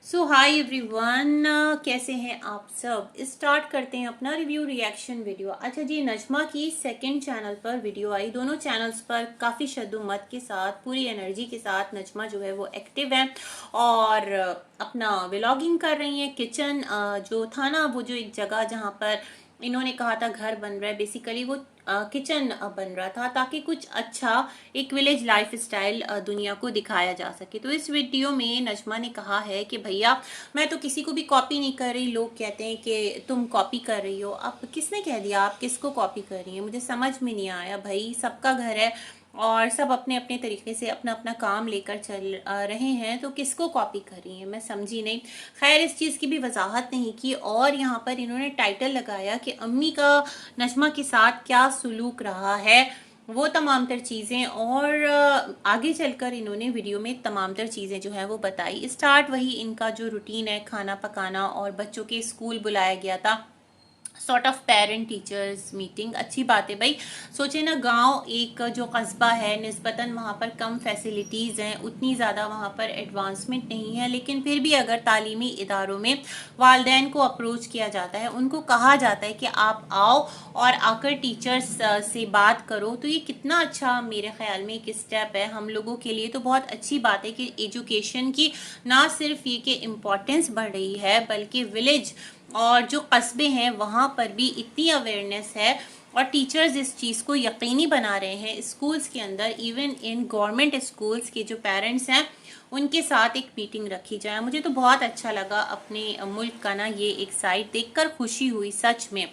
सो hi everyone, कैसे हैं आप सब। स्टार्ट करते हैं अपना रिव्यू रिएक्शन वीडियो। अच्छा जी, नजमा की सेकंड चैनल पर वीडियो आई। दोनों चैनल्स पर काफ़ी शद्दुमत के साथ, पूरी एनर्जी के साथ नजमा जो है वो एक्टिव है और अपना व्लॉगिंग कर रही हैं। किचन जो था ना, वो जो एक जगह जहाँ पर इन्होंने कहा था घर बन रहा है, बेसिकली वो किचन बन रहा था ताकि कुछ अच्छा एक विलेज लाइफ स्टाइल दुनिया को दिखाया जा सके। तो इस वीडियो में नजमा ने कहा है कि भैया मैं तो किसी को भी कॉपी नहीं कर रही। लोग कहते हैं कि तुम कॉपी कर रही हो। अब किसने कह दिया आप किसको कॉपी कर रही हैं? मुझे समझ में नहीं आया। भाई सबका घर है और सब अपने अपने तरीके से अपना अपना काम लेकर चल रहे हैं, तो किसको कॉपी कर रही हैं? मैं समझी नहीं। खैर, इस चीज़ की भी वजाहत नहीं की और यहाँ पर इन्होंने टाइटल लगाया कि अम्मी का नजमा के साथ क्या सुलूक रहा है, वो तमाम तर चीज़ें। और आगे चलकर इन्होंने वीडियो में तमाम तर चीज़ें जो है वो बताई। स्टार्ट वही इनका जो रूटीन है, खाना पकाना, और बच्चों के स्कूल बुलाया गया था, sort of parent teachers meeting. अच्छी बात है भाई। सोचे ना, गांव एक जो कस्बा है, निस्बतन वहाँ पर कम फैसिलिटीज़ हैं, उतनी ज़्यादा वहाँ पर एडवांसमेंट नहीं है, लेकिन फिर भी अगर तालीमी इदारों में वालदैन को अप्रोच किया जाता है, उनको कहा जाता है कि आप आओ और आकर टीचर्स से बात करो, तो ये कितना अच्छा मेरे ख्याल में एक स्टेप है हम लोगों के लिए। तो बहुत अच्छी बात है कि एजुकेशन की ना सिर्फ ये कि इम्पोर्टेंस बढ़ रही है, बल्कि विलेज और जो कस्बे हैं वहाँ पर भी इतनी अवेयरनेस है और टीचर्स इस चीज़ को यकीनी बना रहे हैं स्कूल्स के अंदर। इवन इन गवर्नमेंट स्कूल्स के जो पेरेंट्स हैं उनके साथ एक मीटिंग रखी जाए। मुझे तो बहुत अच्छा लगा अपने मुल्क का ना ये एक साइड देखकर खुशी हुई सच में।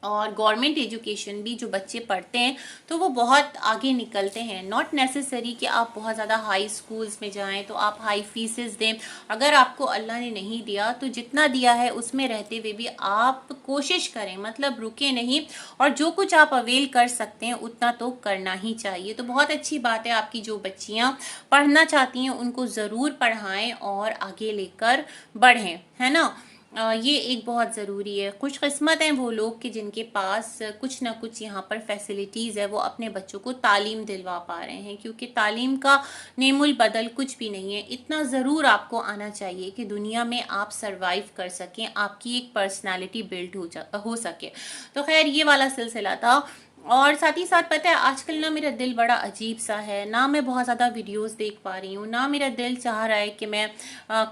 और गवर्नमेंट एजुकेशन भी जो बच्चे पढ़ते हैं तो वो बहुत आगे निकलते हैं। नॉट नेसेसरी कि आप बहुत ज़्यादा हाई स्कूल्स में जाएं तो आप हाई फीसेस दें। अगर आपको अल्लाह ने नहीं दिया तो जितना दिया है उसमें रहते हुए भी आप कोशिश करें, मतलब रुके नहीं, और जो कुछ आप अवेल कर सकते हैं उतना तो करना ही चाहिए। तो बहुत अच्छी बात है, आपकी जो बच्चियाँ पढ़ना चाहती हैं उनको ज़रूर पढ़ाएं और आगे लेकर बढ़ें, है ना। ये एक बहुत ज़रूरी है। खुशकिस्मत हैं वो लोग कि जिनके पास कुछ ना कुछ यहाँ पर फैसिलिटीज़ है, वो अपने बच्चों को तालीम दिलवा पा रहे हैं, क्योंकि तालीम का नेमुल बदल कुछ भी नहीं है। इतना ज़रूर आपको आना चाहिए कि दुनिया में आप सरवाइव कर सकें, आपकी एक पर्सनालिटी बिल्ड हो सके। तो खैर, ये वाला सिलसिला था। और साथ ही साथ पता है, आजकल ना मेरा दिल बड़ा अजीब सा है ना। मैं बहुत ज़्यादा वीडियोस देख पा रही हूँ ना। मेरा दिल चाह रहा है कि मैं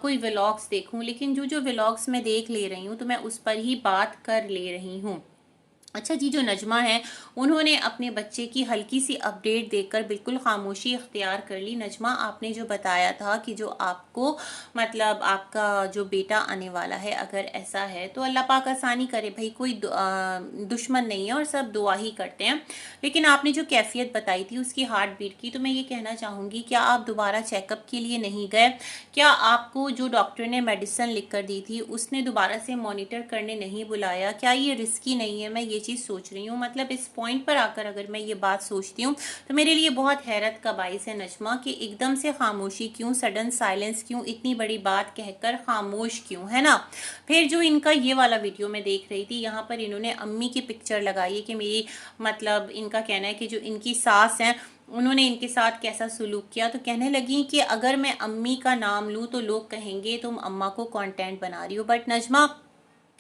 कोई व्लॉग्स देखूं, लेकिन जो जो व्लॉग्स मैं देख ले रही हूँ तो मैं उस पर ही बात कर ले रही हूँ। अच्छा जी, जो नजमा है उन्होंने अपने बच्चे की हल्की सी अपडेट देकर बिल्कुल खामोशी इख्तियार कर ली। नजमा, आपने जो बताया था कि जो आपको मतलब आपका जो बेटा आने वाला है, अगर ऐसा है तो अल्लाह पाक आसानी करे। भाई कोई दुश्मन नहीं है और सब दुआ ही करते हैं। लेकिन आपने जो कैफियत बताई थी उसकी हार्ट बीट की, तो मैं ये कहना चाहूँगी, क्या आप दोबारा चेकअप के लिए नहीं गए? क्या आपको जो डॉक्टर ने मेडिसिन लिख कर दी थी उसने दोबारा से मॉनिटर करने नहीं बुलाया? क्या ये रिस्की नहीं है? मैं ये चीज़ सोच रही हूँ। मतलब इस पॉइंट पर आकर अगर मैं ये बात सोचती हूँ तो मेरे लिए बहुत हैरत का बाइस है नजमा, कि एकदम से खामोशी क्यों, सडन साइलेंस क्यों, इतनी बड़ी बात कहकर खामोश क्यों, है ना। फिर जो इनका ये वाला वीडियो मैं देख रही थी, यहाँ पर इन्होंने अम्मी की पिक्चर लगाई है कि मेरी, मतलब इनका कहना है कि जो इनकी सास हैं उन्होंने इनके साथ कैसा सुलूक किया। तो कहने लगी कि अगर मैं अम्मी का नाम लूँ तो लोग कहेंगे तुम अम्मा को कंटेंट बना रही हो। बट नजमा,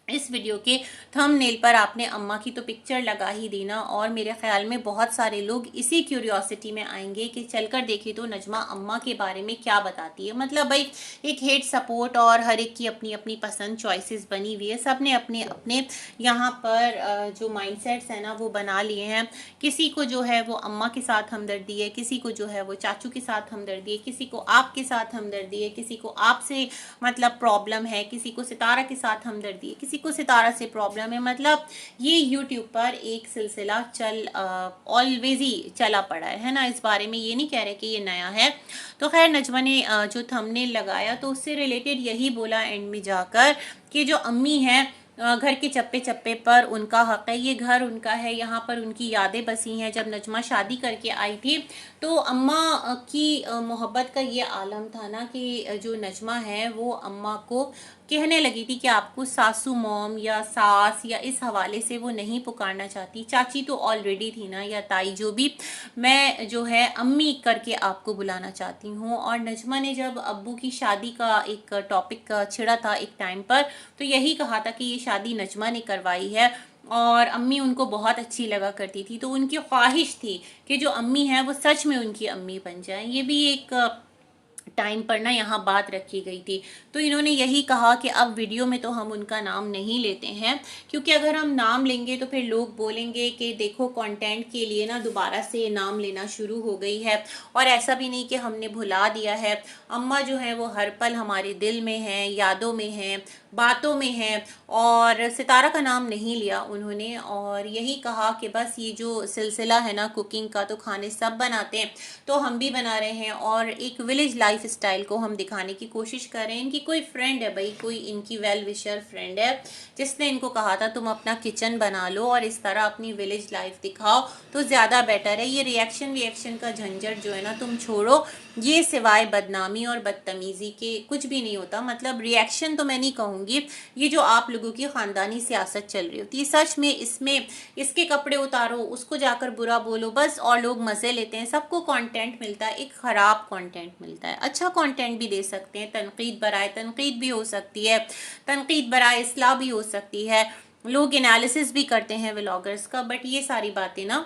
इस वीडियो के थंबनेल पर आपने अम्मा की तो पिक्चर लगा ही दी ना, और मेरे ख्याल में बहुत सारे लोग इसी क्यूरियोसिटी में आएंगे कि चलकर देखें तो नजमा अम्मा के बारे में क्या बताती है। मतलब भाई, एक हेट सपोर्ट और हर एक की अपनी अपनी पसंद चॉइसेस बनी हुई है। सब ने अपने अपने यहाँ पर जो माइंडसेट्स हैं ना वो बना लिए हैं। किसी को जो है वो अम्मा के साथ हमदर्दी है, किसी को जो है वो चाचू के साथ हमदर्दी है, किसी को आपके साथ हमदर्दी है, किसी को आपसे मतलब प्रॉब्लम है, किसी को सितारा के साथ हमदर्दी है, किसी को सितारा से प्रॉब्लम है। मतलब ये यूट्यूब पर एक सिलसिला चल ऑलवेज ही चला पड़ा है ना। इस बारे में ये नहीं कह रहे कि ये नया है। तो खैर, नजमा ने जो थंबनेल लगाया तो उससे रिलेटेड यही बोला एंड में जाकर कि जो अम्मी है घर के चप्पे चप्पे पर उनका हक है, ये घर उनका है, यहाँ पर उनकी यादें बसी हैं। जब नजमा शादी करके आई थी तो अम्मा की मोहब्बत का ये आलम था ना कि जो नजमा है वो अम्मा को कहने लगी थी कि आपको सासू मॉम या सास या इस हवाले से वो नहीं पुकारना चाहती, चाची तो ऑलरेडी थी ना, या ताई जो भी, मैं जो है अम्मी करके आपको बुलाना चाहती हूँ। और नजमा ने जब अब्बू की शादी का एक टॉपिक छिड़ा था एक टाइम पर, तो यही कहा था कि ये शादी नजमा ने करवाई है और अम्मी उनको बहुत अच्छी लगा करती थी, तो उनकी ख्वाहिश थी कि जो अम्मी है वो सच में उनकी अम्मी बन जाए। ये भी एक टाइम पर ना यहाँ बात रखी गई थी। तो इन्होंने यही कहा कि अब वीडियो में तो हम उनका नाम नहीं लेते हैं, क्योंकि अगर हम नाम लेंगे तो फिर लोग बोलेंगे कि देखो कंटेंट के लिए ना दोबारा से नाम लेना शुरू हो गई है। और ऐसा भी नहीं कि हमने भुला दिया है, अम्मा जो है वो हर पल हमारे दिल में है, यादों में है, बातों में है। और सितारा का नाम नहीं लिया उन्होंने, और यही कहा कि बस ये जो सिलसिला है ना कुकिंग का, तो खाने सब बनाते हैं तो हम भी बना रहे हैं, और एक विलेज लाइफ स्टाइल को हम दिखाने की कोशिश कर रहे हैं। इनकी कोई फ्रेंड है भाई, कोई इनकी वेल विशर फ्रेंड है जिसने इनको कहा था तुम अपना किचन बना लो और इस तरह अपनी विलेज लाइफ दिखाओ तो ज़्यादा बेटर है। ये रिएक्शन का झंझट जो है ना तुम छोड़ो, ये सिवाय बदनामी और बदतमीज़ी के कुछ भी नहीं होता। मतलब रिएक्शन तो मैं नहीं कहूँगी, ये जो आप लोगों की ख़ानदानी सियासत चल रही होती है, सच में इसमें इसके कपड़े उतारो, उसको जाकर बुरा बोलो बस, और लोग मज़े लेते हैं। सबको कंटेंट मिलता है, एक ख़राब कंटेंट मिलता है, अच्छा कंटेंट भी दे सकते हैं, तनकीद बराए तनकीद भी हो सकती है, तनकीद बराए इस्लाह भी हो सकती है, लोग एनालिसिस भी करते हैं व्लॉगर्स का। बट ये सारी बातें ना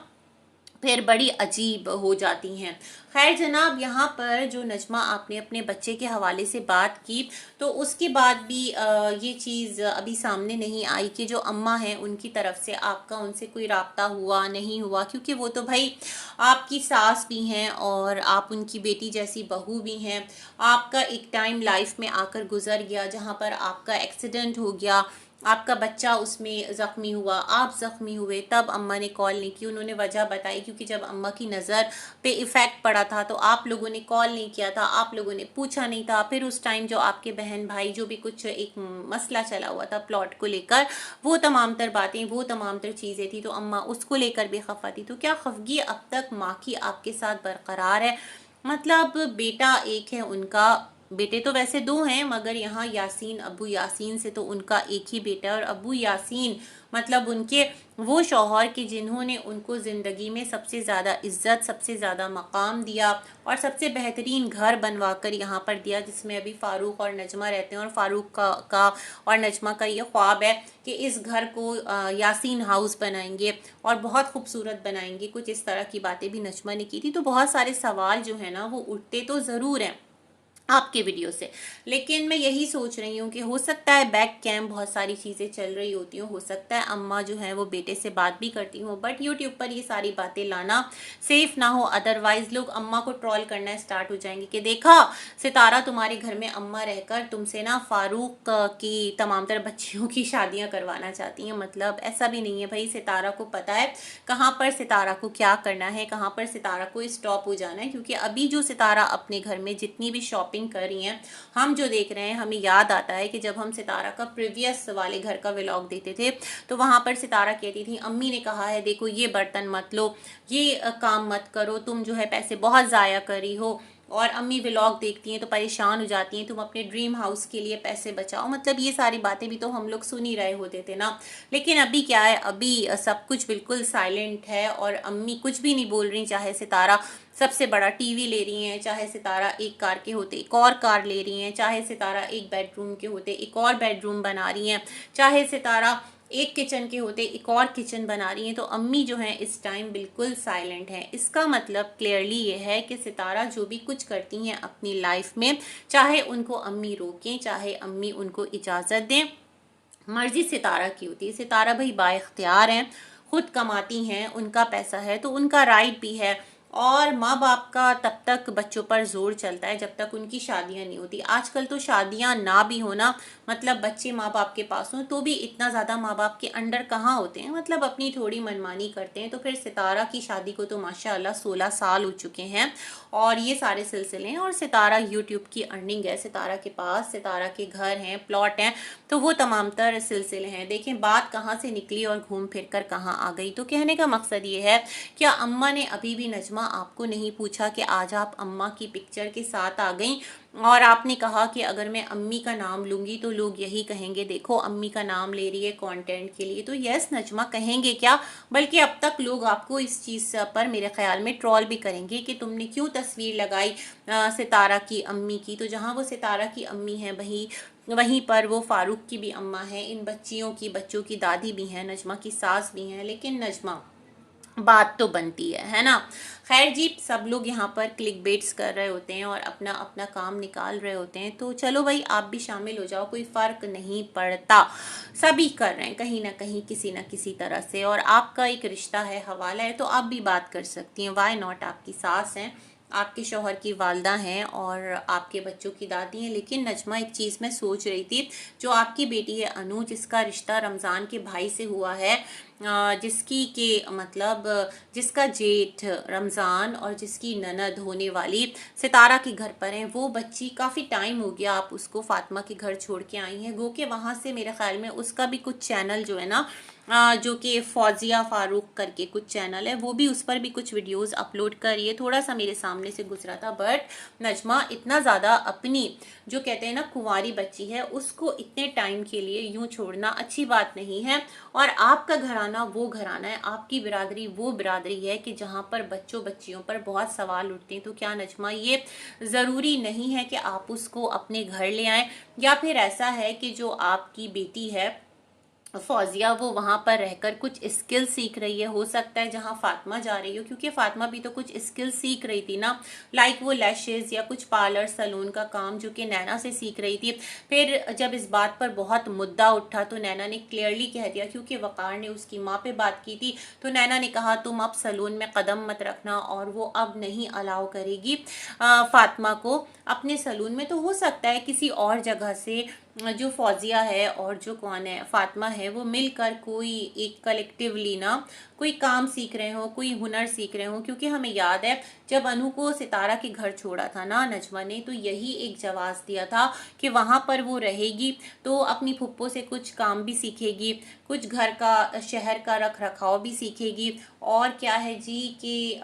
फिर बड़ी अजीब हो जाती हैं। खैर जनाब, यहाँ पर जो नजमा आपने अपने बच्चे के हवाले से बात की, तो उसके बाद भी ये चीज़ अभी सामने नहीं आई कि जो अम्मा हैं उनकी तरफ से आपका उनसे कोई राब्ता हुआ नहीं हुआ, क्योंकि वो तो भाई आपकी सास भी हैं और आप उनकी बेटी जैसी बहू भी हैं। आपका एक टाइम लाइफ में आकर गुजर गया जहाँ पर आपका एक्सीडेंट हो गया, आपका बच्चा उसमें ज़ख्मी हुआ, आप ज़ख्मी हुए, तब अम्मा ने कॉल नहीं की। उन्होंने वजह बताई क्योंकि जब अम्मा की नज़र पे इफ़ेक्ट पड़ा था तो आप लोगों ने कॉल नहीं किया था, आप लोगों ने पूछा नहीं था। फिर उस टाइम जो आपके बहन भाई जो भी कुछ एक मसला चला हुआ था प्लॉट को लेकर, वो तमाम तर बातें, वो तमाम तर चीज़ें थी, तो अम्मा उसको लेकर भी खफा थी। तो क्या खफगी अब तक माँ की आपके साथ बरकरार है? मतलब बेटा एक है उनका, बेटे तो वैसे दो हैं मगर यहाँ यासीन, अबू यासीन से तो उनका एक ही बेटा है। और अबू यासीन मतलब उनके वो शौहर कि जिन्होंने उनको ज़िंदगी में सबसे ज़्यादा इज्जत, सबसे ज़्यादा मकाम दिया और सबसे बेहतरीन घर बनवा कर यहाँ पर दिया, जिसमें अभी फ़ारूक और नजमा रहते हैं। और फ़ारूक का और नजमा का ये ख्वाब है कि इस घर को यासीन हाउस बनाएंगे और बहुत खूबसूरत बनाएंगे। कुछ इस तरह की बातें भी नजमा ने की थी। तो बहुत सारे सवाल जो है ना वो उठते तो ज़रूर हैं आपके वीडियो से, लेकिन मैं यही सोच रही हूँ कि हो सकता है बैक कैम बहुत सारी चीज़ें चल रही होती हूँ, हो सकता है अम्मा जो है वो बेटे से बात भी करती हूँ, बट यूट्यूब पर ये सारी बातें लाना सेफ ना हो, अदरवाइज लोग अम्मा को ट्रोल करना स्टार्ट हो जाएंगे कि देखा सितारा तुम्हारे घर में अम्मा रहकर तुमसे ना फारूक की तमाम तरह बच्चियों की शादियाँ करवाना चाहती हैं। मतलब ऐसा भी नहीं है भाई, सितारा को पता है कहाँ पर सितारा को क्या करना है, कहाँ पर सितारा को स्टॉप हो जाना है। क्योंकि अभी जो सितारा अपने घर में जितनी भी शॉपिंग कर रही हैं, हम जो देख रहे हैं, हमें याद आता है कि जब हम सितारा का प्रीवियस वाले घर का व्लॉग देते थे तो वहां पर सितारा कहती थी अम्मी ने कहा है देखो ये बर्तन मत लो, ये काम मत करो, तुम जो है पैसे बहुत ज़ाया करी हो। और अम्मी व्लॉग देखती हैं तो परेशान हो जाती हैं, तुम अपने ड्रीम हाउस के लिए पैसे बचाओ। मतलब ये सारी बातें भी तो हम लोग सुन ही रहे होते थे ना। लेकिन अभी क्या है, अभी सब कुछ बिल्कुल साइलेंट है और अम्मी कुछ भी नहीं बोल रही। चाहे सितारा सबसे बड़ा टीवी ले रही हैं, चाहे सितारा एक कार के होते एक और कार ले रही हैं, चाहे सितारा एक बेडरूम के होते एक और बेडरूम बना रही हैं, चाहे सितारा एक किचन के होते एक और किचन बना रही हैं, तो अम्मी जो है इस टाइम बिल्कुल साइलेंट है। इसका मतलब क्लियरली ये है कि सितारा जो भी कुछ करती हैं अपनी लाइफ में, चाहे उनको अम्मी रोकें, चाहे अम्मी उनको इजाज़त दें, मर्जी सितारा की होती है। सितारा भाई बाइख्तियार हैं, खुद कमाती हैं, उनका पैसा है तो उनका राइट भी है और माँ बाप का तब तक बच्चों पर जोर चलता है जब तक उनकी शादियां नहीं होती। आजकल तो शादियां ना भी होना, मतलब बच्चे माँ बाप के पास हों तो भी इतना ज़्यादा माँ बाप के अंडर कहाँ होते हैं, मतलब अपनी थोड़ी मनमानी करते हैं। तो फिर सितारा की शादी को तो माशाल्लाह 16 साल हो चुके हैं और ये सारे सिलसिले हैं। और सितारा यूट्यूब की अर्निंग है, सितारा के पास सितारा के घर हैं, प्लॉट हैं, तो वो तमाम तर सिलसिले हैं। देखें बात कहाँ से निकली और घूम फिर कर कहाँ आ गई। तो कहने का मकसद ये है, क्या अम्मा ने अभी भी नजमा आपको नहीं पूछा कि आज आप अम्मा की पिक्चर के साथ आ गई और आपने कहा कि अगर मैं अम्मी का नाम लूंगी तो लोग यही कहेंगे, देखो अम्मी का नाम ले रही है कंटेंट के लिए। तो यस नजमा कहेंगे क्या, बल्कि अब तक लोग आपको इस चीज़ पर मेरे ख्याल में ट्रोल भी करेंगे कि तुमने क्यों तस्वीर लगाई सितारा की अम्मी की। तो जहाँ वो सितारा की अम्मी है वहीं पर वो फारूक की भी अम्मा है, इन बच्चियों की बच्चों की दादी भी हैं, नजमा की सास भी हैं। लेकिन नजमा बात तो बनती है ना। खैर जी, सब लोग यहाँ पर क्लिक बेट्स कर रहे होते हैं और अपना अपना काम निकाल रहे होते हैं। तो चलो भाई आप भी शामिल हो जाओ, कोई फ़र्क नहीं पड़ता, सभी कर रहे हैं कहीं ना कहीं किसी ना किसी तरह से। और आपका एक रिश्ता है, हवाला है, तो आप भी बात कर सकती हैं, वाई नॉट। आपकी सास हैं, आपके शौहर की वालदा हैं और आपके बच्चों की दादी हैं। लेकिन नजमा एक चीज़ मैं सोच रही थी, जो आपकी बेटी है अनु, जिसका रिश्ता रमज़ान के भाई से हुआ है, जिसकी के मतलब जिसका जेठ रमज़ान और जिसकी ननद होने वाली सितारा के घर पर हैं, वो बच्ची काफ़ी टाइम हो गया आप उसको फातिमा के घर छोड़ के आई हैं। गो के वहाँ से मेरे ख्याल में उसका भी कुछ चैनल जो है ना, जो कि फौजिया फारूक करके कुछ चैनल है, वो भी उस पर भी कुछ वीडियोस अपलोड कर रही है। थोड़ा सा मेरे सामने से गुजरा था, बट नजमा इतना ज़्यादा अपनी जो कहते हैं ना कुंवारी बच्ची है उसको इतने टाइम के लिए यूं छोड़ना अच्छी बात नहीं है। और आपका घराना वो घराना है, आपकी बिरादरी वो बिरादरी है कि जहाँ पर बच्चों बच्चियों पर बहुत सवाल उठते हैं। तो क्या नजमा ये ज़रूरी नहीं है कि आप उसको अपने घर ले आएं, या फिर ऐसा है कि जो आपकी बेटी है फौजिया वो वहां पर रहकर कुछ स्किल सीख रही है, हो सकता है जहां फातिमा जा रही हो, क्योंकि फातिमा भी तो कुछ स्किल सीख रही थी ना, लाइक वो लैशेज या कुछ पार्लर सलून का काम जो कि नैना से सीख रही थी। फिर जब इस बात पर बहुत मुद्दा उठा तो नैना ने क्लियरली कह दिया, क्योंकि वकार ने उसकी माँ पे बात की थी, तो नैना ने कहा तुम अब सलून में कदम मत रखना, और वो अब नहीं अलाउ करेगी फातिमा को अपने सलून में। तो हो सकता है किसी और जगह से जो फौजिया है और जो कौन है फातिमा है वो मिलकर कोई एक कलेक्टिवली ना कोई काम सीख रहे हो, कोई हुनर सीख रहे हो। क्योंकि हमें याद है जब अनु को सितारा के घर छोड़ा था ना नजमा ने, तो यही एक जवाब दिया था कि वहां पर वो रहेगी तो अपनी फुप्पो से कुछ काम भी सीखेगी, कुछ घर का शहर का रख रखाव भी सीखेगी, और क्या है जी कि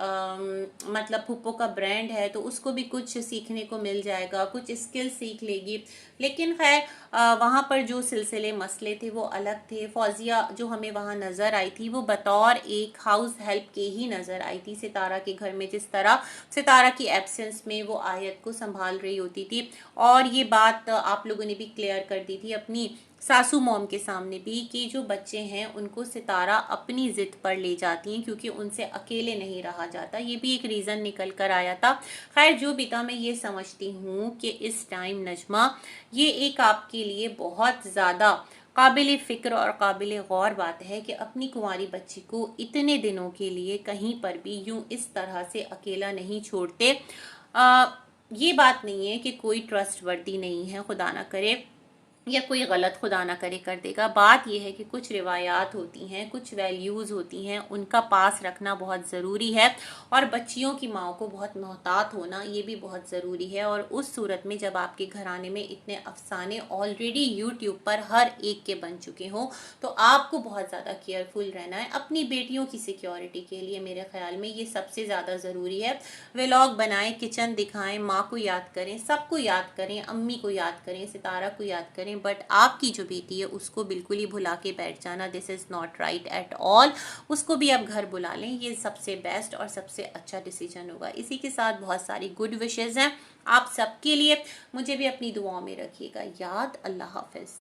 मतलब फुप्पो का ब्रांड है तो उसको भी कुछ सीखने को मिल जाएगा, कुछ स्किल सीख लेगी। लेकिन खैर वहाँ पर जो सिलसिले मसले थे वो अलग थे। फौजिया जो हमें वहाँ नज़र आई थी वो बतौर एक हाउस हेल्प के ही नज़र आई थी सितारा के घर में, जिस तरह सितारा की एब्सेंस में वो आयत को संभाल रही होती थी। और ये बात आप लोगों ने भी क्लियर कर दी थी अपनी सासू मॉम के सामने भी कि जो बच्चे हैं उनको सितारा अपनी जिद पर ले जाती हैं क्योंकि उनसे अकेले नहीं रहा जाता। ये भी एक रीज़न निकल कर आया था। खैर जो भी था, मैं ये समझती हूँ कि इस टाइम नजमा ये एक आपके लिए बहुत ज़्यादा काबिल फ़िक्र और काबिल गौर बात है कि अपनी कुंवारी बच्ची को इतने दिनों के लिए कहीं पर भी यूं इस तरह से अकेला नहीं छोड़ते। ये बात नहीं है कि कोई ट्रस्ट वर्दी नहीं है, खुदा ना करे, या कोई गलत खुदा ना करे कर देगा। बात यह है कि कुछ रिवायात होती हैं, कुछ वैल्यूज़ होती हैं, उनका पास रखना बहुत ज़रूरी है, और बच्चियों की माँ को बहुत मोहतात होना ये भी बहुत ज़रूरी है। और उस सूरत में जब आपके घराने में इतने अफसाने ऑलरेडी यूट्यूब पर हर एक के बन चुके हों तो आपको बहुत ज़्यादा केयरफुल रहना है अपनी बेटियों की सिक्योरिटी के लिए। मेरे ख्याल में ये सबसे ज़्यादा ज़रूरी है। व्लॉग बनाएं, किचन दिखाएं, माँ को याद करें, सबको याद करें, अम्मी को याद करें, सितारा को याद करें, बट आपकी जो बेटी है उसको बिल्कुल ही भुला के बैठ जाना, this is not right at all. उसको भी आप घर बुला लें, ये सबसे बेस्ट और सबसे अच्छा डिसीजन होगा। इसी के साथ बहुत सारी गुड विशेज़ हैं आप सबके लिए, मुझे भी अपनी दुआओं में रखिएगा याद। अल्लाह हाफिज़।